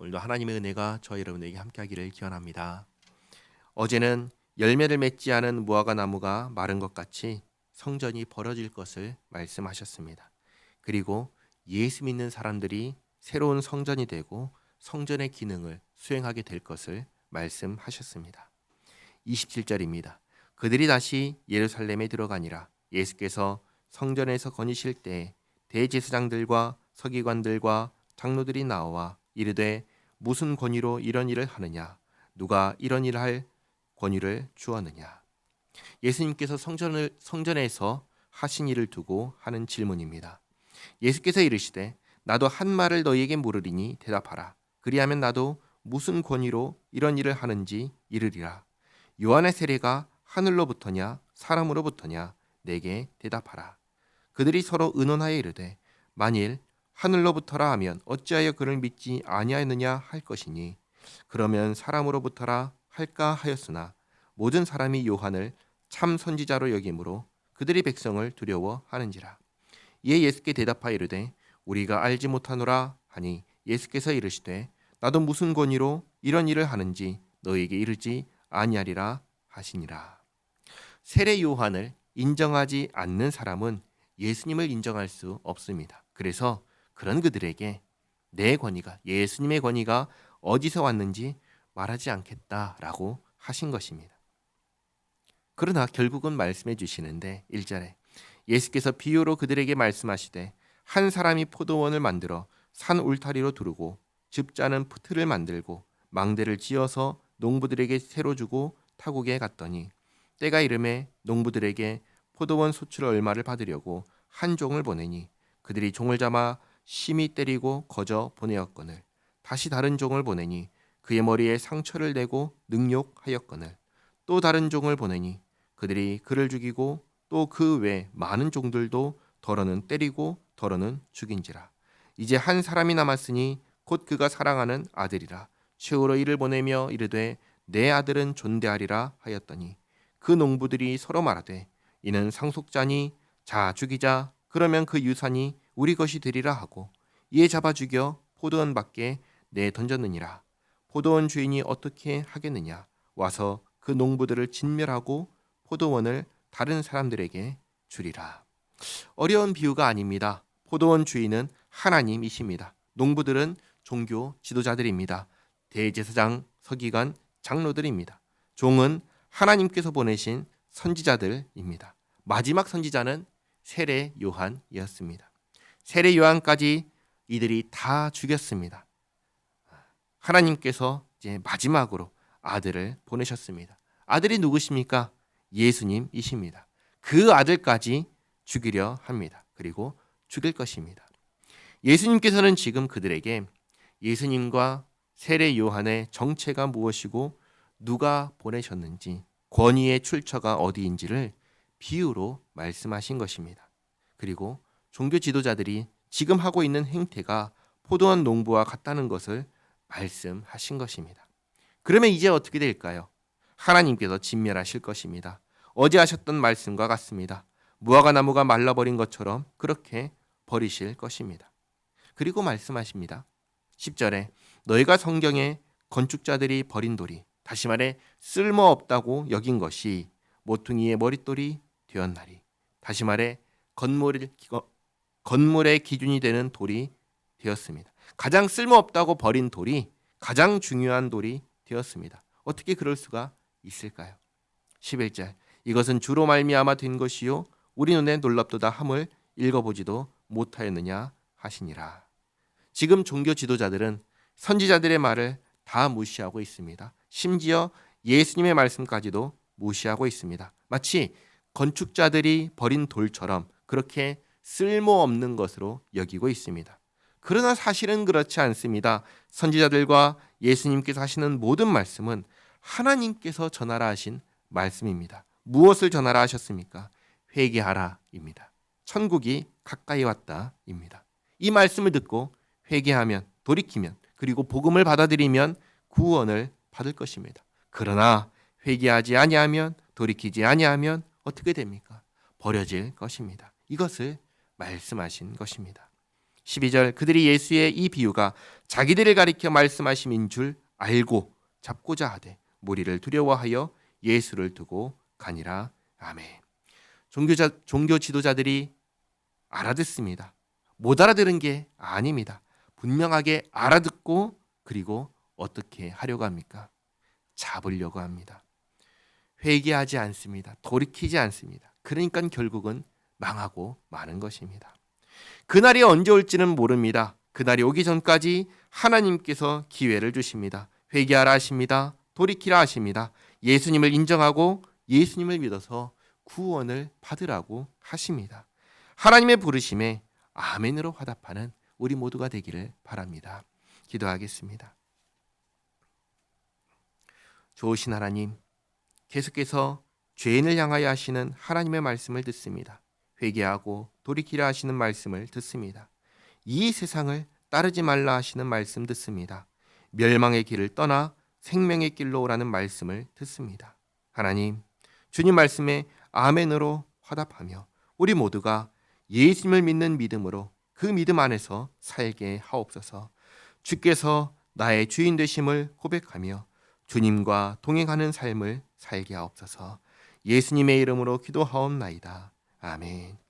오늘도 하나님의 은혜가 저와 여러분에게 함께하기를 기원합니다. 어제는 열매를 맺지 않은 무화과 나무가 마른 것 같이 성전이 벌어질 것을 말씀하셨습니다. 그리고 예수 믿는 사람들이 새로운 성전이 되고 성전의 기능을 수행하게 될 것을 말씀하셨습니다. 27절입니다. 그들이 다시 예루살렘에 들어가니라. 예수께서 성전에서 거니실 때 대제사장들과 서기관들과 장로들이 나와 이르되 무슨 권위로 이런 일을 하느냐? 누가 이런 일을 할 권위를 주었느냐? 예수님께서 성전에서 하신 일을 두고 하는 질문입니다. 예수께서 이르시되 나도 한 말을 너희에게 물으리니 대답하라. 그리하면 나도 무슨 권위로 이런 일을 하는지 이르리라. 요한의 세례가 하늘로부터냐 사람으로부터냐 내게 대답하라. 그들이 서로 의논하여 이르되 만일 하늘로부터라 하면 어찌하여 그를 믿지 아니하였느냐 할 것이니 그러면 사람으로부터라 할까 하였으나 모든 사람이 요한을 참 선지자로 여김으로 그들이 백성을 두려워하는지라. 이에 예수께 대답하여 이르되 우리가 알지 못하노라 하니 예수께서 이르시되 나도 무슨 권위로 이런 일을 하는지 너희에게 이르지 아니하리라 하시니라. 세례 요한을 인정하지 않는 사람은 예수님을 인정할 수 없습니다. 그래서 그런 그들에게 내 권위가 예수님의 권위가 어디서 왔는지 말하지 않겠다라고 하신 것입니다. 그러나 결국은 말씀해 주시는데 1절에 예수께서 비유로 그들에게 말씀하시되 한 사람이 포도원을 만들어 산 울타리로 두르고 즙자는 틀을 만들고 망대를 지어서 농부들에게 새로 주고 타국에 갔더니 때가 이름에 농부들에게 포도원 소출 얼마를 받으려고 한 종을 보내니 그들이 종을 잡아 심히 때리고 거저 보내었거늘 다시 다른 종을 보내니 그의 머리에 상처를 내고 능욕하였거늘 또 다른 종을 보내니 그들이 그를 죽이고 또 그 외 많은 종들도 더러는 때리고 더러는 죽인지라. 이제 한 사람이 남았으니 곧 그가 사랑하는 아들이라. 최후로 이를 보내며 이르되 내 아들은 존대하리라 하였더니 그 농부들이 서로 말하되 이는 상속자니 자 죽이자. 그러면 그 유산이 우리 것이 되리라 하고 이에 잡아 죽여 포도원 밖에 내 던졌느니라. 포도원 주인이 어떻게 하겠느냐? 와서 그 농부들을 진멸하고 포도원을 다른 사람들에게 주리라. 어려운 비유가 아닙니다. 포도원 주인은 하나님이십니다. 농부들은 종교 지도자들입니다. 대제사장, 서기관, 장로들입니다. 종은 하나님께서 보내신 선지자들입니다. 마지막 선지자는 세례 요한이었습니다. 세례 요한까지 이들이 다 죽였습니다. 하나님께서 이제 마지막으로 아들을 보내셨습니다. 아들이 누구십니까? 예수님이십니다. 그 아들까지 죽이려 합니다. 그리고 죽일 것입니다. 예수님께서는 지금 그들에게 예수님과 세례 요한의 정체가 무엇이고 누가 보내셨는지 권위의 출처가 어디인지를 비유로 말씀하신 것입니다. 그리고 종교 지도자들이 지금 하고 있는 행태가 포도원 농부와 같다는 것을 말씀하신 것입니다. 그러면 이제 어떻게 될까요? 하나님께서 진멸하실 것입니다. 어제 하셨던 말씀과 같습니다. 무화과 나무가 말라버린 것처럼 그렇게 버리실 것입니다. 그리고 말씀하십니다. 10절에 너희가 성경에 건축자들이 버린 돌이 다시 말해 쓸모없다고 여긴 것이 모퉁이의 머릿돌이 되었나니 다시 말해 건물의 기준이 되는 돌이 되었습니다. 가장 쓸모없다고 버린 돌이 가장 중요한 돌이 되었습니다. 어떻게 그럴 수가 있을까요? 11절 이것은 주로 말미암아 된 것이요 우리 눈에 놀랍도다 함을 읽어보지도 못하였느냐 하시니라. 지금 종교 지도자들은 선지자들의 말을 다 무시하고 있습니다. 심지어 예수님의 말씀까지도 무시하고 있습니다. 마치 건축자들이 버린 돌처럼 그렇게 쓸모없는 것으로 여기고 있습니다. 그러나 사실은 그렇지 않습니다. 선지자들과 예수님께서 하시는 모든 말씀은 하나님께서 전하라 하신 말씀입니다. 무엇을 전하라 하셨습니까? 회개하라입니다. 천국이 가까이 왔다입니다. 이 말씀을 듣고 회개하면 돌이키면 그리고 복음을 받아들이면 구원을 받을 것입니다. 그러나 회개하지 아니하면 돌이키지 아니하면 어떻게 됩니까? 버려질 것입니다. 이것을 말씀하신 것입니다. 12절 그들이 예수의 이 비유가 자기들을 가리켜 말씀하심인 줄 알고 잡고자 하되 무리를 두려워하여 예수를 두고 가니라. 아멘. 종교 지도자들이 알아듣습니다. 못 알아들은 게 아닙니다. 분명하게 알아듣고 그리고 어떻게 하려고 합니까? 잡으려고 합니다. 회개하지 않습니다. 돌이키지 않습니다. 그러니까 결국은 망하고 마는 것입니다. 그날이 언제 올지는 모릅니다. 그날이 오기 전까지 하나님께서 기회를 주십니다. 회개하라 하십니다. 돌이키라 하십니다. 예수님을 인정하고 예수님을 믿어서 구원을 받으라고 하십니다. 하나님의 부르심에 아멘으로 화답하는 우리 모두가 되기를 바랍니다. 기도하겠습니다. 좋으신 하나님, 계속해서 죄인을 향하여 하시는 하나님의 말씀을 듣습니다. 회개하고 돌이키라 하시는 말씀을 듣습니다. 이 세상을 따르지 말라 하시는 말씀 듣습니다. 멸망의 길을 떠나 생명의 길로 오라는 말씀을 듣습니다. 하나님, 주님 말씀에 아멘으로 화답하며 우리 모두가 예수님을 믿는 믿음으로 그 믿음 안에서 살게 하옵소서. 주께서 나의 주인 되심을 고백하며 주님과 동행하는 삶을 살게 하옵소서. 예수님의 이름으로 기도하옵나이다. 아멘.